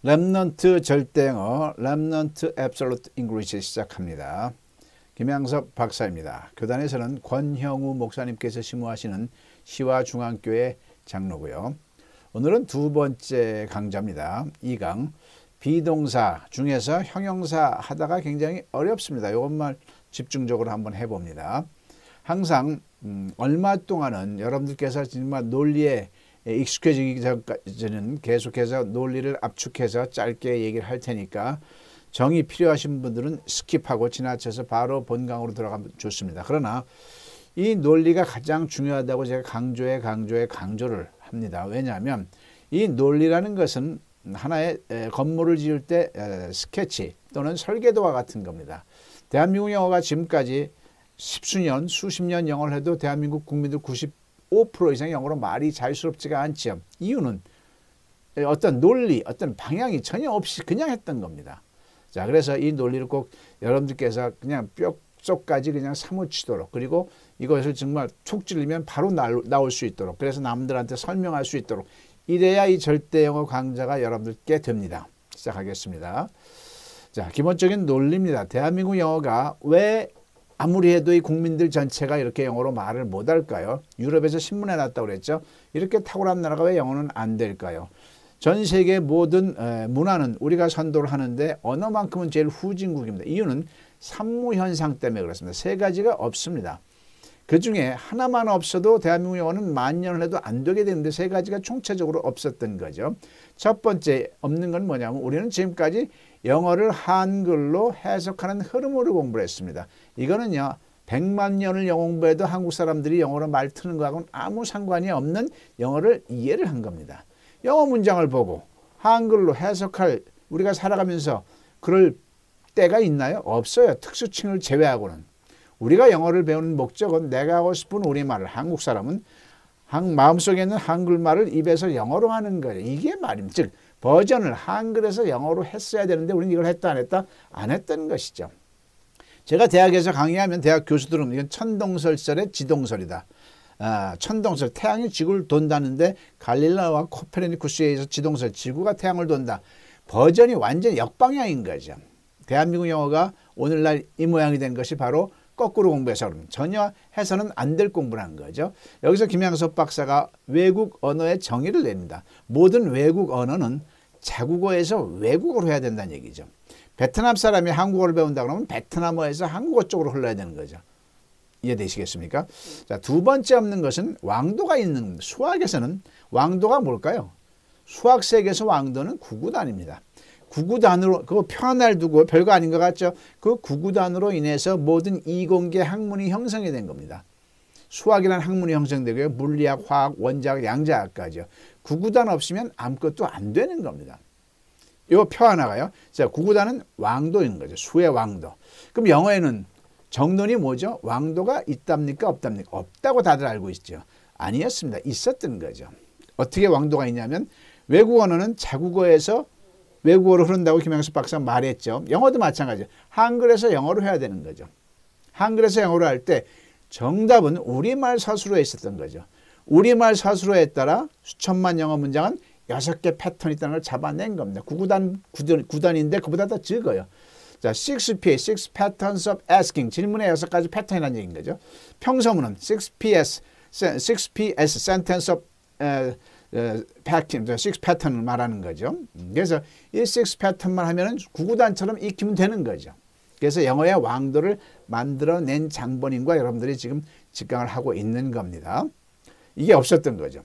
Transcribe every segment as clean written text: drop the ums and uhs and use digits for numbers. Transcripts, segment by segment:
랩넌트 절대영어, 랩넌트 앱솔루트 잉글리시 시작합니다. 김양섭 박사입니다. 교단에서는 권형우 목사님께서 심우하시는 시화중앙교회 장로고요. 오늘은 두 번째 강좌입니다. 2강 비동사 중에서 형용사 하다가 굉장히 어렵습니다. 이것만 집중적으로 한번 해봅니다. 항상 얼마 동안은 여러분들께서 정말 논리에 익숙해지기 전까지는 계속해서 논리를 압축해서 짧게 얘기를 할 테니까 정이 필요하신 분들은 스킵하고 지나쳐서 바로 본강으로 들어가면 좋습니다. 그러나 이 논리가 가장 중요하다고 제가 강조를 합니다. 왜냐하면 이 논리라는 것은 하나의 건물을 지을 때 스케치 또는 설계도와 같은 겁니다. 대한민국 영어가 지금까지 십수년, 수십 년 영어를 해도 대한민국 국민들 95% 이상 영어로 말이 자유스럽지가 않죠. 이유는 어떤 논리, 어떤 방향이 전혀 없이 그냥 했던 겁니다. 자, 그래서 이 논리를 꼭 여러분들께서 그냥 뼛속까지 그냥 사무치도록, 그리고 이것을 정말 툭 찔리면 바로 나올 수 있도록, 그래서 남들한테 설명할 수 있도록, 이래야 이 절대 영어 강좌가 여러분들께 됩니다. 시작하겠습니다. 자, 기본적인 논리입니다. 대한민국 영어가 왜 아무리 해도 이 국민들 전체가 이렇게 영어로 말을 못할까요? 유럽에서 신문에 났다고 그랬죠. 이렇게 탁월한 나라가 왜 영어는 안 될까요? 전 세계 모든 문화는 우리가 선도를 하는데 언어만큼은 제일 후진국입니다. 이유는 산무현상 때문에 그렇습니다. 세 가지가 없습니다. 그중에 하나만 없어도 대한민국 영어는 만 년을 해도 안 되게 되는데 세 가지가 총체적으로 없었던 거죠. 첫 번째 없는 건 뭐냐면 우리는 지금까지 영어를 한글로 해석하는 흐름으로 공부를 했습니다. 이거는요, 100만 년을 영어 공부해도 한국 사람들이 영어로 말 트는 거하고는 아무 상관이 없는 영어를 이해를 한 겁니다. 영어 문장을 보고 한글로 해석할, 우리가 살아가면서 그럴 때가 있나요? 없어요. 특수층을 제외하고는. 우리가 영어를 배우는 목적은 내가 하고 싶은 우리말을, 한국 사람은 마음속에 있는 한글말을 입에서 영어로 하는 거예요. 이게 말입니다. 즉 버전을 한글에서 영어로 했어야 되는데 우리는 이걸 했다 안 했다? 안 했던 것이죠. 제가 대학에서 강의하면 대학 교수들은 이건 천동설설의 지동설이다. 천동설, 태양이 지구를 돈다는데 갈릴레오와 코페르니쿠스에 의해서 지동설, 지구가 태양을 돈다. 버전이 완전 역방향인 거죠. 대한민국 영어가 오늘날 이 모양이 된 것이 바로 거꾸로 공부해서 그러면 전혀 해서는 안 될 공부를 한 거죠. 여기서 김양섭 박사가 외국 언어의 정의를 냅니다. 모든 외국 언어는 자국어에서 외국어로 해야 된다는 얘기죠. 베트남 사람이 한국어를 배운다 그러면 베트남어에서 한국어 쪽으로 흘러야 되는 거죠. 이해되시겠습니까? 자, 두 번째 없는 것은 왕도가 있는 겁니다. 수학에서는 왕도가 뭘까요? 수학 세계에서 왕도는 구구단입니다. 구구단으로, 그거 편을 두고 별거 아닌 것 같죠? 그 구구단으로 인해서 모든 이공계 학문이 형성이 된 겁니다. 수학이라는 학문이 형성되고요. 물리학, 화학, 원자학, 양자학까지요. 구구단 없으면 아무것도 안 되는 겁니다. 요 표 하나가요. 자, 구구단은 왕도인 거죠. 수의 왕도. 그럼 영어에는 정론이 뭐죠? 왕도가 있답니까? 없답니까? 없다고 다들 알고 있죠. 아니었습니다. 있었던 거죠. 어떻게 왕도가 있냐면 외국 언어는 자국어에서 외국어로 흐른다고 김양섭 박사가 말했죠. 영어도 마찬가지죠. 한글에서 영어로 해야 되는 거죠. 한글에서 영어로 할 때 정답은 우리말 서술어에 있었던 거죠. 우리말 서술어에 따라 수천만 영어 문장은 6개 패턴이 있다는 걸 잡아낸 겁니다. 구단인데 그보다 더 적어요. 자, 6P, 6 Patterns of Asking. 질문의 6가지 패턴이라는 얘기인 거죠. 평서문은 6PS, Sentence of Packing, 6 패턴을 말하는 거죠. 그래서 이 6 패턴만 하면은 구구단처럼 익히면 되는 거죠. 그래서 영어의 왕도를 만들어낸 장본인과 여러분들이 지금 직강을 하고 있는 겁니다. 이게 없었던 거죠.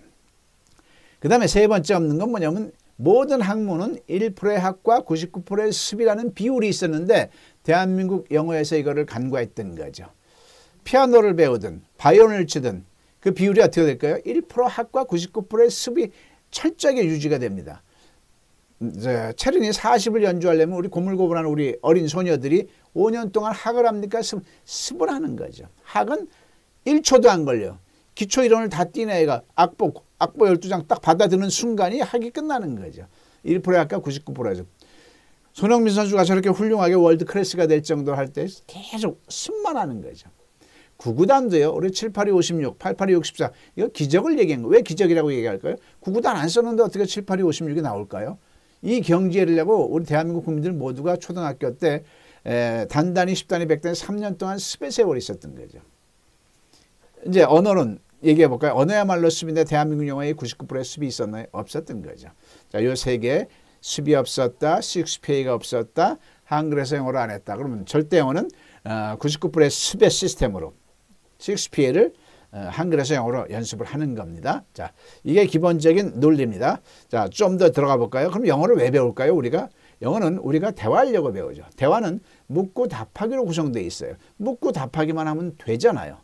그 다음에 세 번째 없는 건 뭐냐면 모든 학문은 1%의 학과 99%의 습이라는 비율이 있었는데 대한민국 영어에서 이거를 간과했던 거죠. 피아노를 배우든 바이올린을 치든 그 비율이 어떻게 될까요? 1% 학과 99%의 습이 철저하게 유지가 됩니다. 체르니 40을 연주하려면 우리 고물고물한 우리 어린 소녀들이 5년 동안 학을 합니까? 습을 하는 거죠. 학은 1초도 안 걸려. 기초 이론을 다 띄는 애가 악보 12장 딱 받아드는 순간이 학이 끝나는 거죠. 1%의 학과 99%에서. 손흥민 선수가 저렇게 훌륭하게 월드 클래스가 될 정도로 할 때 계속 습만 하는 거죠. 구구단도요. 우리 7, 8, 2, 56, 8, 8, 2, 64. 이거 기적을 얘기한 거예요. 왜 기적이라고 얘기할까요? 구구단 안 썼는데 어떻게 7, 8, 2, 56이 나올까요? 이 경지에 이르려고 우리 대한민국 국민들 모두가 초등학교 때 단단히 10단위 100단위 3년 동안 습의 세월이 있었던 거죠. 이제 언어는 얘기해 볼까요? 언어야말로 습인데 대한민국 영어에 99%의 습이 있었나요? 없었던 거죠. 자, 요 세 개 습이 없었다, CXPA가 없었다, 한글에서 영어로 안 했다. 그러면 절대 영어는 99%의 습의 시스템으로 CXPA를 한글에서 영어로 연습을 하는 겁니다. 자, 이게 기본적인 논리입니다. 자, 좀 더 들어가 볼까요? 그럼 영어를 왜 배울까요? 우리가 영어는 우리가 대화하려고 배우죠. 대화는 묻고 답하기로 구성되어 있어요. 묻고 답하기만 하면 되잖아요.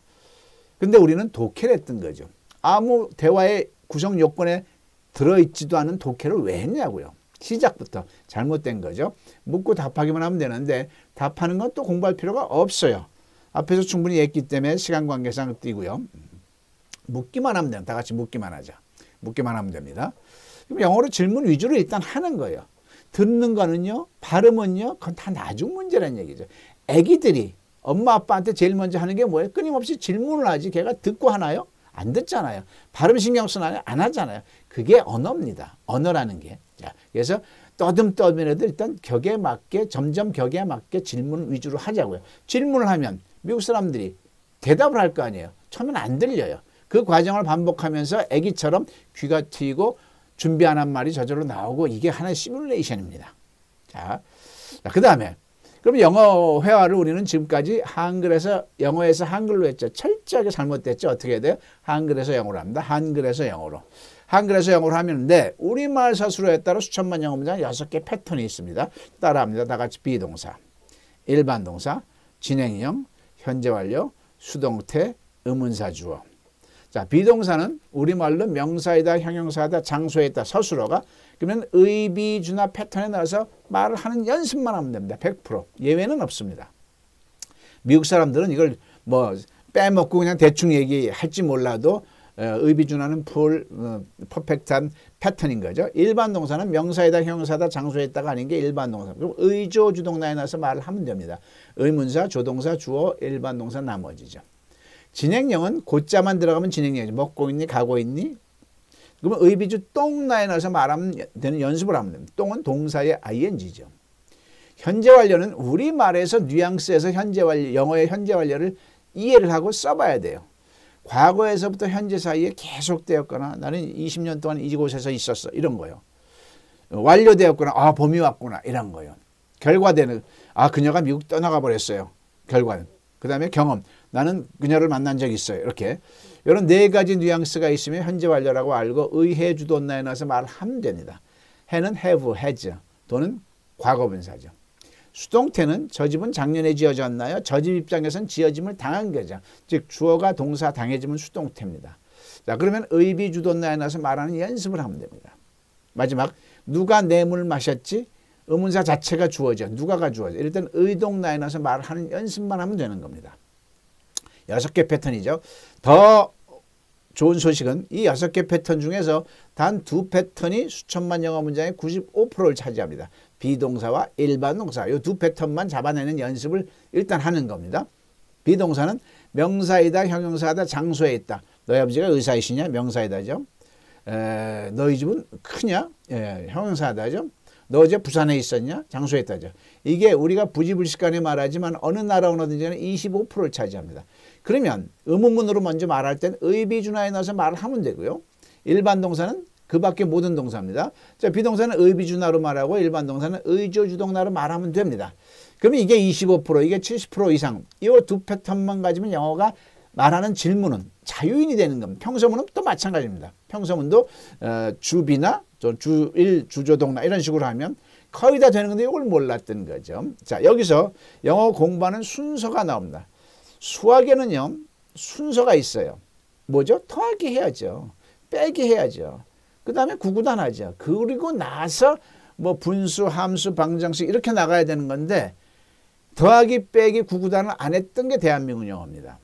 근데 우리는 독해를 했던 거죠. 아무 대화의 구성 요건에 들어있지도 않은 독해를 왜 했냐고요. 시작부터 잘못된 거죠. 묻고 답하기만 하면 되는데 답하는 건 또 공부할 필요가 없어요. 앞에서 충분히 했기 때문에 시간 관계상 띄고요. 묻기만 하면 됩니다. 다 같이 묻기만 하자. 묻기만 하면 됩니다. 그럼 영어로 질문 위주로 일단 하는 거예요. 듣는 거는요, 발음은요, 그건 다 나중 문제라는 얘기죠. 애기들이 엄마 아빠한테 제일 먼저 하는 게 뭐예요? 끊임없이 질문을 하지. 걔가 듣고 하나요? 안 듣잖아요. 발음 신경 쓰나요? 안 하잖아요. 그게 언어입니다. 언어라는 게. 자, 그래서 떠듬떠듬이라도 일단 격에 맞게 점점 격에 맞게 질문 위주로 하자고요. 질문을 하면 미국 사람들이 대답을 할 거 아니에요. 처음엔 안 들려요. 그 과정을 반복하면서 애기처럼 귀가 트이고 준비 안 한 말이 저절로 나오고 이게 하나의 시뮬레이션입니다. 자, 그 다음에 그럼 영어 회화를 우리는 지금까지 한글에서 영어에서 한글로 했죠. 철저하게 잘못됐죠. 어떻게 해야 돼요? 한글에서 영어로 합니다. 한글에서 영어로. 한글에서 영어로 하면 네, 우리말 서술어에 따라 수천만 영어 문장 6개 패턴이 있습니다. 따라합니다. 다 같이 비동사, 일반 동사, 진행형, 현재 완료, 수동태, 의문사 주어. 자, 비동사는 우리말로 명사이다, 형용사이다, 장소에 있다, 서술어가. 그러면 의비주나 패턴에 넣어서 말을 하는 연습만 하면 됩니다. 100%. 예외는 없습니다. 미국 사람들은 이걸 뭐 빼먹고 그냥 대충 얘기할지 몰라도 의비주나는 퍼펙트한 패턴인 거죠. 일반 동사는 명사이다, 형용사다, 장소에 있다가 아닌 게 일반 동사. 그럼 의조 주동사에 넣어서 말을 하면 됩니다. 의문사, 조동사, 주어, 일반 동사 나머지죠. 진행형은 고자만 들어가면 진행형이죠. 먹고 있니? 가고 있니? 그러면 의비주 똥나에 넣어서 말하면 되는 연습을 하면 됩니다. 똥은 동사의 ing죠. 현재 완료는 우리말에서 뉘앙스에서 현재 완료, 영어의 현재 완료를 이해를 하고 써봐야 돼요. 과거에서부터 현재 사이에 계속되었거나 나는 20년 동안 이곳에서 있었어. 이런 거요. 완료되었거나 아 봄이 왔구나. 이런 거요. 결과되는 아 그녀가 미국 떠나가 버렸어요. 결과는. 그 다음에 경험. 나는 그녀를 만난 적이 있어요. 이렇게. 이런 네 가지 뉘앙스가 있으면 현재 완료라고 알고 의해 주도나에 넣어서 말을 하면 됩니다. 해는 have, has. 도는 과거분사죠. 수동태는 저 집은 작년에 지어졌나요? 저 집 입장에서는 지어짐을 당한 거죠. 즉 주어가 동사 당해짐은 수동태입니다. 자, 그러면 의비 주도나에 넣어서 말하는 연습을 하면 됩니다. 마지막 누가 내 물 마셨지? 의문사 자체가 주어져. 누가가 주어져. 이럴 땐 의동나에 넣어서 말을 하는 연습만 하면 되는 겁니다. 6개 패턴이죠. 더 좋은 소식은 이 6개 패턴 중에서 단 2 패턴이 수천만 영어 문장의 95%를 차지합니다. 비동사와 일반 동사 이 2 패턴만 잡아내는 연습을 일단 하는 겁니다. 비동사는 명사이다, 형용사이다, 장소에 있다. 너희 아버지가 의사이시냐? 명사이다죠. 너희 집은 크냐? 형용사이다죠. 너 어제 부산에 있었냐? 장소에 있다죠. 이게 우리가 부지불식간에 말하지만 어느 나라 언어든지는 25%를 차지합니다. 그러면 의문문으로 먼저 말할 땐 의비주나에 넣어서 말을 하면 되고요. 일반 동사는 그 밖에 모든 동사입니다. 자, 비동사는 의비주나로 말하고 일반 동사는 의조주동나로 말하면 됩니다. 그러면 이게 25%, 이게 70% 이상 이 2 패턴만 가지면 영어가 말하는 질문은 자유인이 되는 겁니다. 평서문은 또 마찬가지입니다. 평서문도 주비나 주일, 주조동나 이런 식으로 하면 거의 다 되는 건데 이걸 몰랐던 거죠. 자, 여기서 영어 공부하는 순서가 나옵니다. 수학에는요 순서가 있어요. 뭐죠? 더하기 해야죠. 빼기 해야죠. 그 다음에 구구단하죠. 그리고 나서 뭐 분수, 함수, 방정식 이렇게 나가야 되는 건데 더하기, 빼기, 구구단을 안 했던 게 대한민국 영어입니다.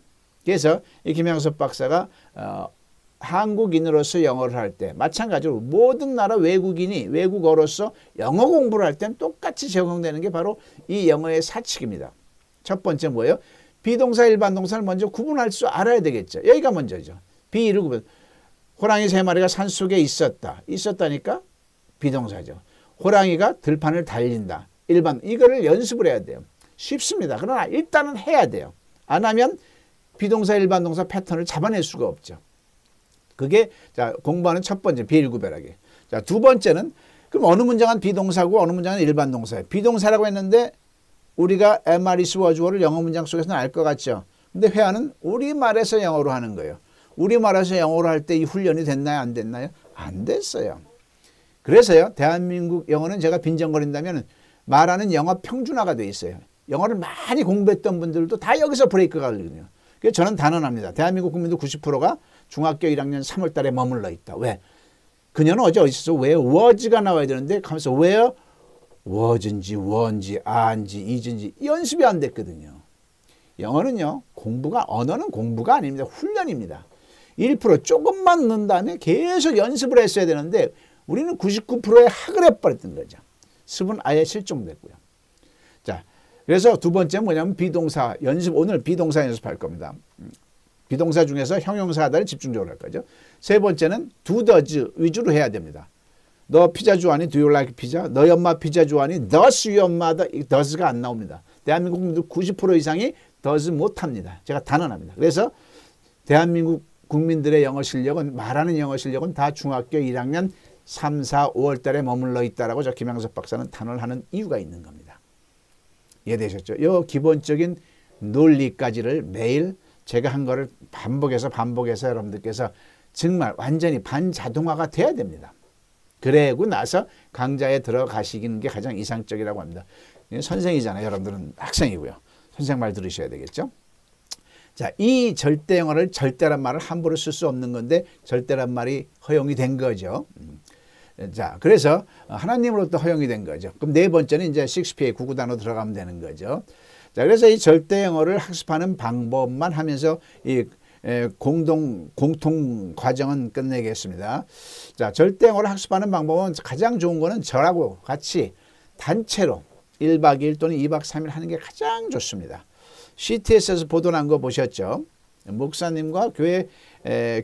그래서 이 김양섭 박사가 한국인으로서 영어를 할 때 마찬가지로 모든 나라 외국인이 외국어로서 영어 공부를 할 땐 똑같이 적용되는 게 바로 이 영어의 사칙입니다. 첫 번째 뭐예요? 비동사, 일반 동사를 먼저 구분할 줄 알아야 되겠죠. 여기가 먼저죠. 비를 구분. 호랑이 3마리가 산속에 있었다. 있었다니까 비동사죠. 호랑이가 들판을 달린다. 일반 이거를 연습을 해야 돼요. 쉽습니다. 그러나 일단은 해야 돼요. 안 하면 비동사 일반 동사 패턴을 잡아낼 수가 없죠. 그게 자 공부하는 첫 번째 비일구별하게. 자, 두 번째는 그럼 어느 문장은 비동사고 어느 문장은 일반 동사예요. 비동사라고 했는데 우리가 am, are, is, was, were를 영어 문장 속에서는 알 것 같죠. 근데 회화는 우리말에서 영어로 하는 거예요. 우리말에서 영어로 할 때 이 훈련이 됐나요? 안 됐나요? 안 됐어요. 그래서요. 대한민국 영어는 제가 빈정거린다면 말하는 영어 평준화가 돼 있어요. 영어를 많이 공부했던 분들도 다 여기서 브레이크가 걸리거든요. 그래서 저는 단언합니다. 대한민국 국민들 90%가 중학교 1학년 3월 달에 머물러 있다. 왜? 그녀는 어디서 왜 was가 나와야 되는데 하면서 where was인지 weren지 aren지 is인지 연습이 안 됐거든요. 영어는요. 언어는 공부가 아닙니다. 훈련입니다. 1% 조금만 넣은 다음에 계속 연습을 했어야 되는데 우리는 99%에 학을 해버렸던 거죠. 습은 아예 실종됐고요. 자, 그래서 두 번째는 뭐냐면 비동사 연습. 오늘 비동사 연습할 겁니다. 비동사 중에서 형용사 하나를 집중적으로 할 거죠. 세 번째는 do, does 위주로 해야 됩니다. 너 피자 좋아하니? Do you like pizza? 너희 엄마 피자 좋아하니? Does your mother? does가 안 나옵니다. 대한민국 국민들 90% 이상이 does 못합니다. 제가 단언합니다. 그래서 대한민국 국민들의 영어 실력은 말하는 영어 실력은 다 중학교 1학년 3, 4, 5월 달에 머물러 있다라고 저 김양섭 박사는 단언하는 이유가 있는 겁니다. 이해되셨죠? 이 기본적인 논리까지를 매일 제가 한 거를 반복해서 여러분들께서 정말 완전히 반자동화가 돼야 됩니다. 그러고 나서 강좌에 들어가시는 게 가장 이상적이라고 합니다. 선생이잖아요. 여러분들은 학생이고요. 선생 말 들으셔야 되겠죠. 자, 이 절대 영어를 절대란 말을 함부로 쓸 수 없는 건데 절대란 말이 허용이 된 거죠. 자, 그래서 하나님으로부터 허용이 된 거죠. 그럼 네 번째는 이제 셰익스피어의 구구단으로 들어가면 되는 거죠. 자, 그래서 이 절대 영어를 학습하는 방법만 하면서 이 공통 과정은 끝내겠습니다. 자, 절대 영어를 학습하는 방법은 가장 좋은 거는 저하고 같이 단체로 1박 2일 또는 2박 3일 하는 게 가장 좋습니다. CTS에서 보도난 거 보셨죠? 목사님과 교회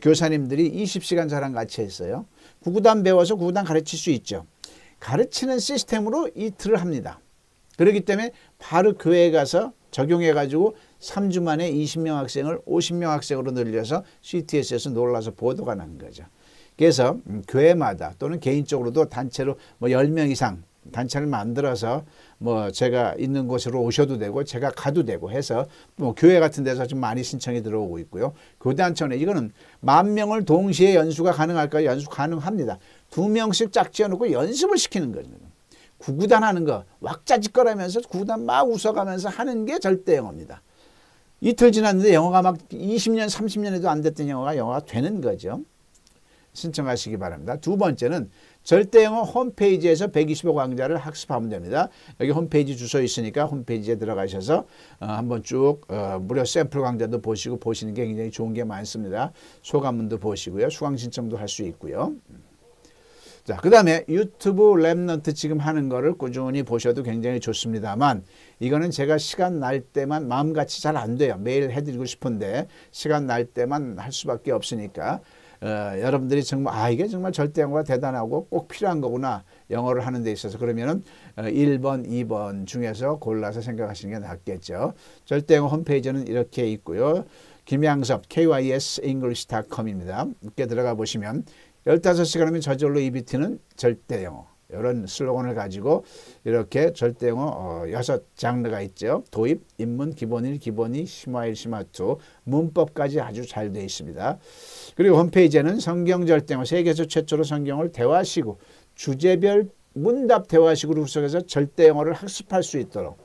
교사님들이 20시간 저랑 같이 했어요. 구구단 배워서 구구단 가르칠 수 있죠. 가르치는 시스템으로 이틀을 합니다. 그렇기 때문에 바로 교회에 가서 적용해가지고 3주 만에 20명 학생을 50명 학생으로 늘려서 CTS에서 놀라서 보도가 난 거죠. 그래서 교회마다 또는 개인적으로도 단체로 뭐 10명 이상 단체를 만들어서 뭐 제가 있는 곳으로 오셔도 되고 제가 가도 되고 해서 뭐 교회 같은 데서 좀 많이 신청이 들어오고 있고요. 교단청에 이거는 10,000명을 동시에 연수가 가능할까요? 연수 가능합니다. 2명씩 짝지어놓고 연습을 시키는 거죠. 구구단 하는 거 왁자지껄하면서 구구단 막 웃어가면서 하는 게 절대 영어입니다. 이틀 지났는데 영어가 막 20년 30년에도 안 됐던 영어가 되는 거죠. 신청하시기 바랍니다. 두 번째는 절대 영어 홈페이지에서 125 강좌를 학습하면 됩니다. 여기 홈페이지 주소 있으니까 홈페이지에 들어가셔서 한번 쭉 무료 샘플 강좌도 보시고 보시는 게 굉장히 좋은 게 많습니다. 소감문도 보시고요. 수강 신청도 할 수 있고요. 자, 그 다음에 유튜브 랩넌트 지금 하는 거를 꾸준히 보셔도 굉장히 좋습니다만 이거는 제가 시간 날 때만 마음같이 잘 안 돼요. 매일 해드리고 싶은데 시간 날 때만 할 수밖에 없으니까 여러분들이 정말 이게 정말 절대 영어가 대단하고 꼭 필요한 거구나 영어를 하는 데 있어서 그러면은 1번, 2번 중에서 골라서 생각하시는 게 낫겠죠. 절대 영어 홈페이지는 이렇게 있고요. 김양섭 KYSEnglish.com입니다. 이렇게 들어가 보시면 15시간이면 저절로 EBT는 절대 영어 이런 슬로건을 가지고 이렇게 절대 영어 6장르가 있죠. 도입, 입문, 기본 1, 기본 2, 심화 1, 심화 2 문법까지 아주 잘 되어 있습니다. 그리고 홈페이지에는 성경 절대 영어 세계에서 최초로 성경을 대화식으로 주제별 문답 대화식으로 구성해서 절대 영어를 학습할 수 있도록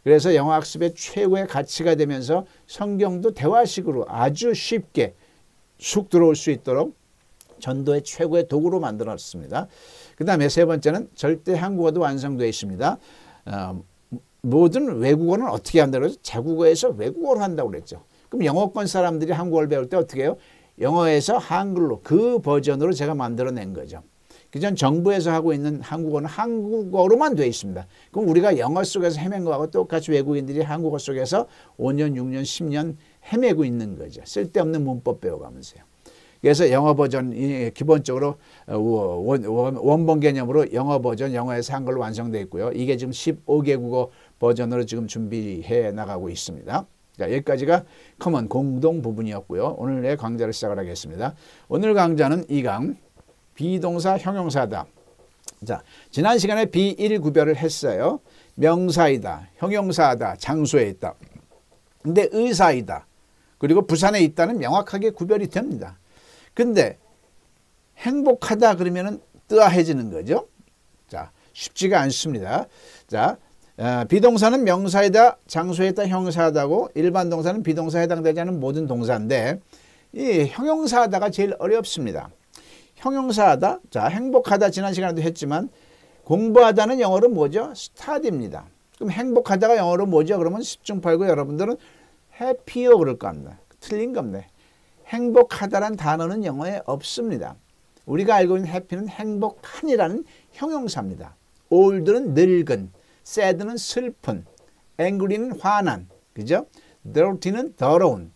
그래서 영어 학습의 최고의 가치가 되면서 성경도 대화식으로 아주 쉽게 쑥 들어올 수 있도록 전도의 최고의 도구로 만들었습니다. 그 다음에 세 번째는 절대 한국어도 완성되어 있습니다. 모든 외국어는 어떻게 한다고 해서 자국어에서 외국어로 한다고 그랬죠. 그럼 영어권 사람들이 한국어를 배울 때 어떻게 해요? 영어에서 한글로 그 버전으로 제가 만들어낸 거죠. 그전 정부에서 하고 있는 한국어는 한국어로만 되어 있습니다. 그럼 우리가 영어 속에서 헤맨 거하고 똑같이 외국인들이 한국어 속에서 5년, 6년, 10년 헤매고 있는 거죠. 쓸데없는 문법 배워가면서요. 그래서 영어 버전이 기본적으로 원본 개념으로 영어 버전, 영어에서 한글로 완성되어 있고요. 이게 지금 15개국어 버전으로 지금 준비해 나가고 있습니다. 자, 여기까지가 커먼 공동 부분이었고요. 오늘의 강좌를 시작을 하겠습니다. 오늘 강좌는 2강 비동사 형용사다. 자, 지난 시간에 비1 구별을 했어요. 명사이다, 형용사다, 장소에 있다. 근데 의사이다, 그리고 부산에 있다는 명확하게 구별이 됩니다. 근데 행복하다 그러면은 뜨아해지는 거죠. 자, 쉽지가 않습니다. 자, 비동사는 명사이다, 장소에 있다, 형용사다고, 일반 동사는 비동사에 해당되지 않은 모든 동사인데 이 형용사다가 제일 어렵습니다. 형용사하다, 자, 행복하다 지난 시간에도 했지만 공부하다는 영어로 뭐죠? study입니다. 그럼 행복하다가 영어로 뭐죠? 그러면 10중 8구 여러분들은 happier 그럴 겁니다. 틀린 겁니다. 행복하다란 단어는 영어에 없습니다. 우리가 알고 있는 happy는 행복한이라는 형용사입니다. old는 늙은, sad는 슬픈, angry는 화난, 그죠? dirty는 더러운.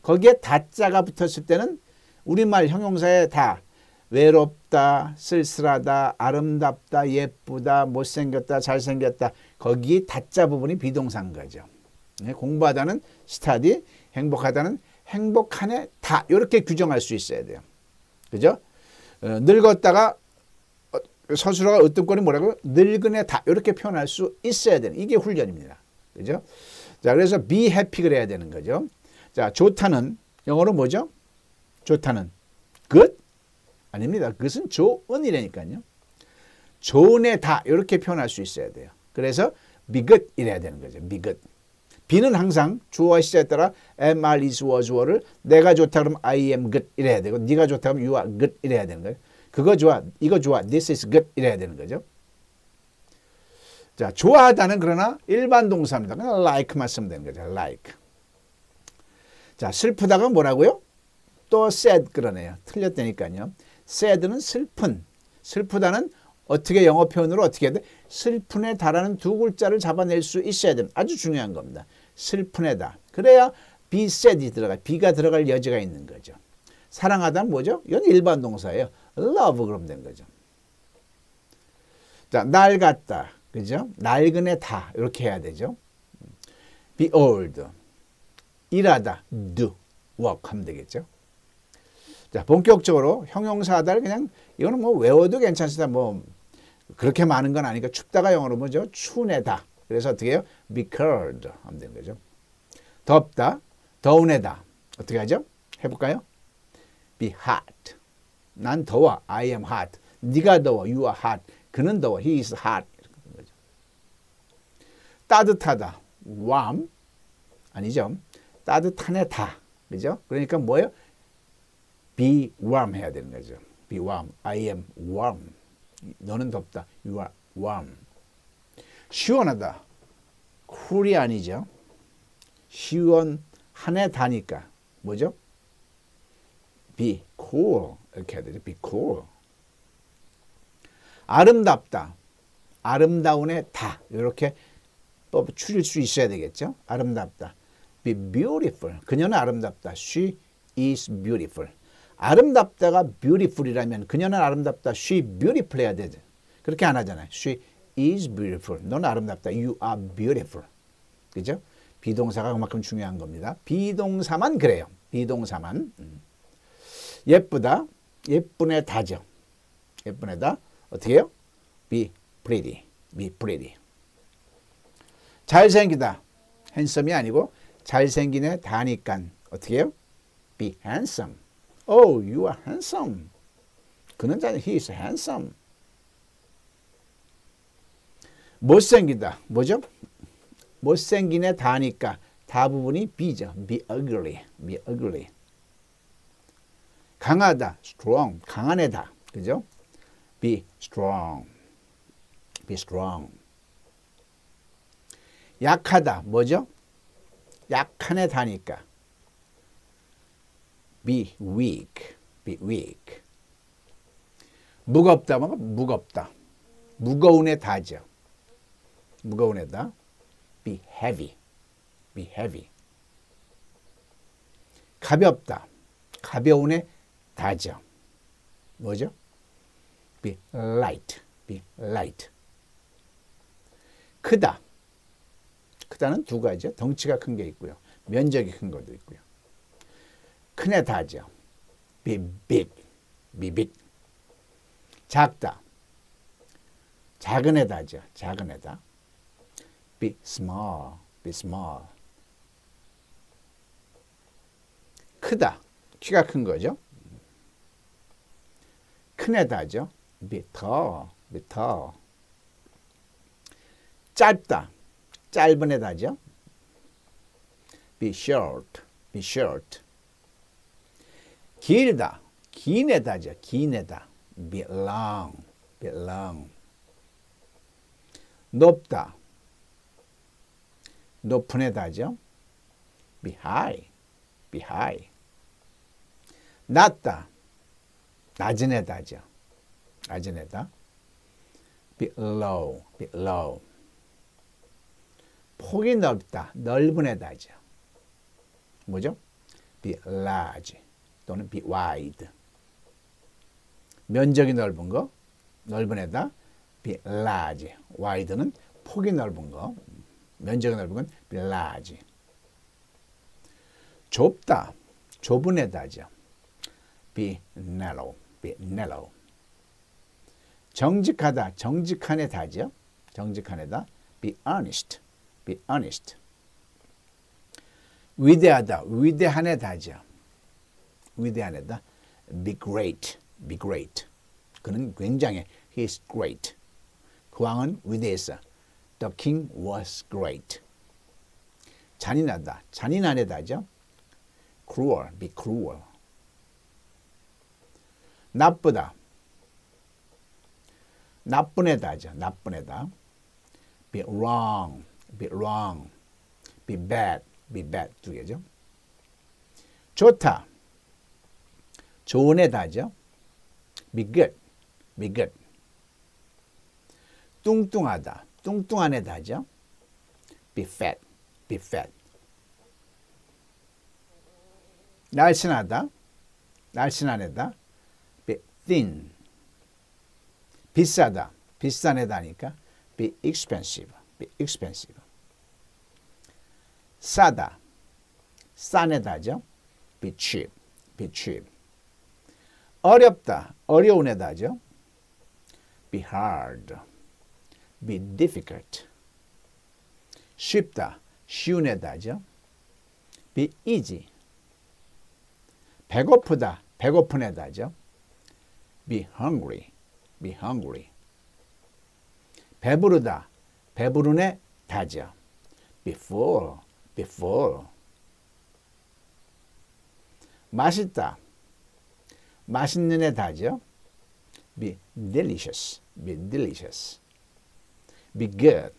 거기에 다자가 붙었을 때는 우리말 형용사에 다 외롭다, 쓸쓸하다, 아름답다, 예쁘다, 못생겼다, 잘생겼다. 거기 다자 부분이 비동사인 거죠. 공부하다는 study, 행복하다는 행복한에 다 이렇게 규정할 수 있어야 돼요. 그죠? 늙었다가 서술어가 으뜸권이 뭐라고요? 늙은에 다 이렇게 표현할 수 있어야 되는 이게 훈련입니다. 그죠? 자, 그래서 be happy 그래야 되는 거죠. 자, 좋다는 영어로 뭐죠? 좋다는 good? 아닙니다. 그것은 좋은이라니까요. 좋은에 다 이렇게 표현할 수 있어야 돼요. 그래서 be good 이래야 되는 거죠. be good. be는 항상 주어와 시제에 따라 am, are, is, was, were를 내가 좋다 그러면 I am good 이래야 되고 네가 좋다 그러면 you are good 이래야 되는 거예요. 그거 좋아, 이거 좋아, this is good 이래야 되는 거죠. 자, 좋아하다는 그러나 일반 동사입니다. 그냥 like만 쓰면 되는 거죠. like. 자, 슬프다가 뭐라고요? 또 sad 그러네요. 틀렸다니까요. sad는 슬픈, 슬프다는 어떻게 영어 표현으로 어떻게 해야 돼? 슬픈에 달하는 두 글자를 잡아낼 수 있어야 됩니다. 아주 중요한 겁니다. 슬픈에다. 그래야 be sad이 들어가, be가 들어갈 여지가 있는 거죠. 사랑하다는 뭐죠? 이건 일반 동사예요. love 그러면 되는 거죠. 자, 낡았다. 그죠? 낡은에 다 이렇게 해야 되죠. be old. 일하다. do. work 하면 되겠죠. 자, 본격적으로 형용사다를 그냥 이거는 뭐 외워도 괜찮습니다. 뭐 그렇게 많은 건 아니니까 춥다가 영어로 뭐죠? 추내다. 그래서 어떻게 해요? be cold 하면 되는 거죠. 덥다. 더운에다. 어떻게 하죠? 해볼까요? be hot. 난 더워. I am hot. 네가 더워. You are hot. 그는 더워. He is hot. 이렇게 되는 거죠. 따뜻하다. warm. 아니죠. 따뜻한에 다. 그죠? 그러니까 뭐예요? be warm 해야 되는 거죠. be warm. I am warm. 너는 덥다. You are warm. 시원하다. cool이 아니죠. 시원한에 다니까 뭐죠? be cool 이렇게 해야 되죠. be cool. 아름답다. 아름다운에 다 이렇게 줄일 수 있어야 되겠죠. 아름답다. be beautiful. 그녀는 아름답다. She is beautiful. 아름답다가 beautiful이라면 그녀는 아름답다. She beautiful 해야 되죠. 그렇게 안 하잖아요. She is beautiful. 너는 아름답다. You are beautiful. 그죠? 비동사가 그만큼 중요한 겁니다. 비동사만 그래요. 비동사만. 예쁘다. 예쁜에 다죠. 예쁜에다 어떻게 해요? be pretty. be pretty. 잘생기다. handsome이 아니고 잘생긴에 다니까 어떻게 해요? be handsome. Oh, you are handsome. 그는 he is handsome. 못생기다. 뭐죠? 못생긴에 다니까 다 부분이 be죠. be ugly. be ugly. 강하다. strong. 강한에 다. 그죠? be strong. be strong. 약하다. 뭐죠? 약한에 다니까 be weak. be weak. 무겁다. 뭔가 무겁다. 무거운에 다죠. 무거운에다 be heavy. be heavy. 가볍다. 가벼운에 다져. 뭐죠? be light, be light. 크다. 크다는 두 가지죠. 덩치가 큰 게 있고요. 면적이 큰 것도 있고요. 큰애 다져. be big, be big. 작다. 작은 애다죠. 작은 애다. be small, be small. 크다. 키가 큰 거죠. 큰 애다죠. be tall, be tall. 짧다. 짧은 애다죠. be short, be short. 길다. 긴 애다죠. 긴 애다. be long, be long. 높다. 높은 애다죠. be high, be high. 낮다. 낮은 애다죠. 낮은 애다. be low, be low. 폭이 넓다. 넓은 애다죠. 뭐죠? be large 또는 be wide. 면적이 넓은 거, 넓은 애다. be large. wide는 폭이 넓은 거, 면적이 넓은 건 be large. 좁다. 좁은 애다죠. be narrow, be narrow. 정직하다. 정직한 애다죠. 정직한 애다. be honest, be honest. 위대하다. 위대한 애다죠. 위대한 애다. be great, be great. 그는 굉장해. He is great. 그 왕은 위대했어. The king was great. 잔인하다. 잔인한 애다죠. cruel, be cruel. 나쁘다. 나쁜 애다죠. 나쁜 애다. be wrong, be wrong. be bad, be bad 두 개죠. 좋다. 좋은 애다죠. be good, be good. 뚱뚱하다. 뚱뚱한 애다죠. be fat, be fat. 날씬하다. 날씬한 애다. be thin. 비싸다. 비싼 애다니까 be expensive, be expensive. 싸다. 싼 애다죠. be cheap, be cheap. 어렵다. 어려운 애다죠. be hard, be difficult. 쉽다. 쉬운 애다죠. be easy. 배고프다. 배고픈 애다죠. be hungry, be hungry. 배부르다. 배부른 애다죠. be full, be full. 맛있다. 맛있는 애다죠. be delicious, be delicious. be good.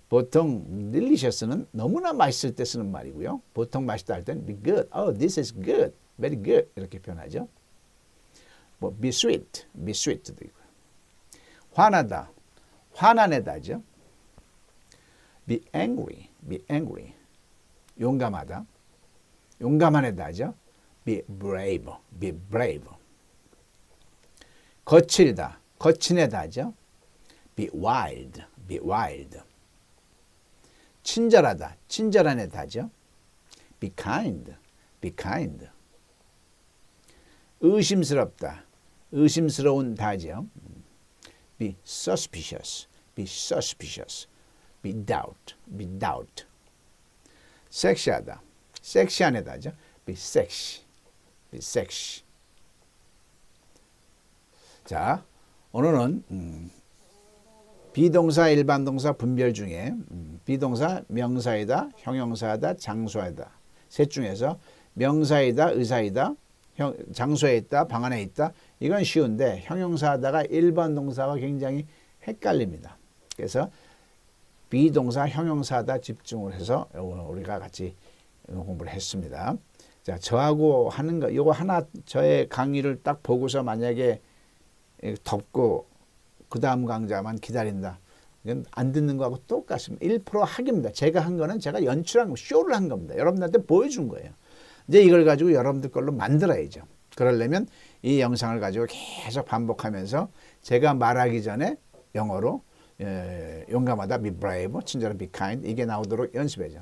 보통 delicious는 너무나 맛있을 때 쓰는 말이고요. 보통 맛있다 할 때는 be good. Oh, this is good. Very good. 이렇게 표현하죠. 뭐 be sweet, be sweet도 있고요. 화나다. 화난 애다죠. be angry, be angry. 용감하다. 용감한 애다죠. be brave, be brave. 거칠다. 거친 애다죠. be wild, be wild. 친절하다. 친절한 애다죠. be kind, be kind. 의심스럽다. 의심스러운 다죠. be suspicious, be suspicious. be doubt, be doubt. 섹시하다. 섹시한 애다죠. be sexy, be sexy. 자, 오늘은 비동사, 일반동사 분별 중에 비동사 명사이다, 형용사이다, 장소이다. 셋 중에서 명사이다, 의사이다, 장소에 있다, 방 안에 있다. 이건 쉬운데 형용사하다가 일반 동사가 굉장히 헷갈립니다. 그래서 비동사, 형용사하다 집중을 해서 우리가 같이 공부를 했습니다. 자, 저하고 하는 거, 이거 하나 저의 강의를 딱 보고서 만약에 덮고 그 다음 강좌만 기다린다. 이건 안 듣는 거하고 똑같습니다. 1% 학입니다. 제가 한 거는 제가 연출한 거, 쇼를 한 겁니다. 여러분들한테 보여준 거예요. 이제 이걸 가지고 여러분들 걸로 만들어야죠. 그러려면 이 영상을 가지고 계속 반복하면서 제가 말하기 전에 영어로 용감하다, be brave, 친절한 be kind 이게 나오도록 연습해줘.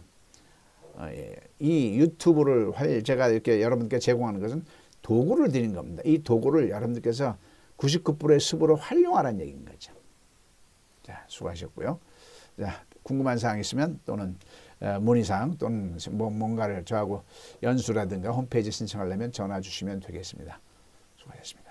이 유튜브를 제가 이렇게 여러분께 제공하는 것은 도구를 드린 겁니다. 이 도구를 여러분들께서 99%의 습으로 활용하라는 얘기인 거죠. 자, 수고하셨고요. 자, 궁금한 사항 있으면 또는 문의사항 또는 뭔가를 저하고 연수라든가 홈페이지 신청하려면 전화 주시면 되겠습니다. 수고하셨습니다.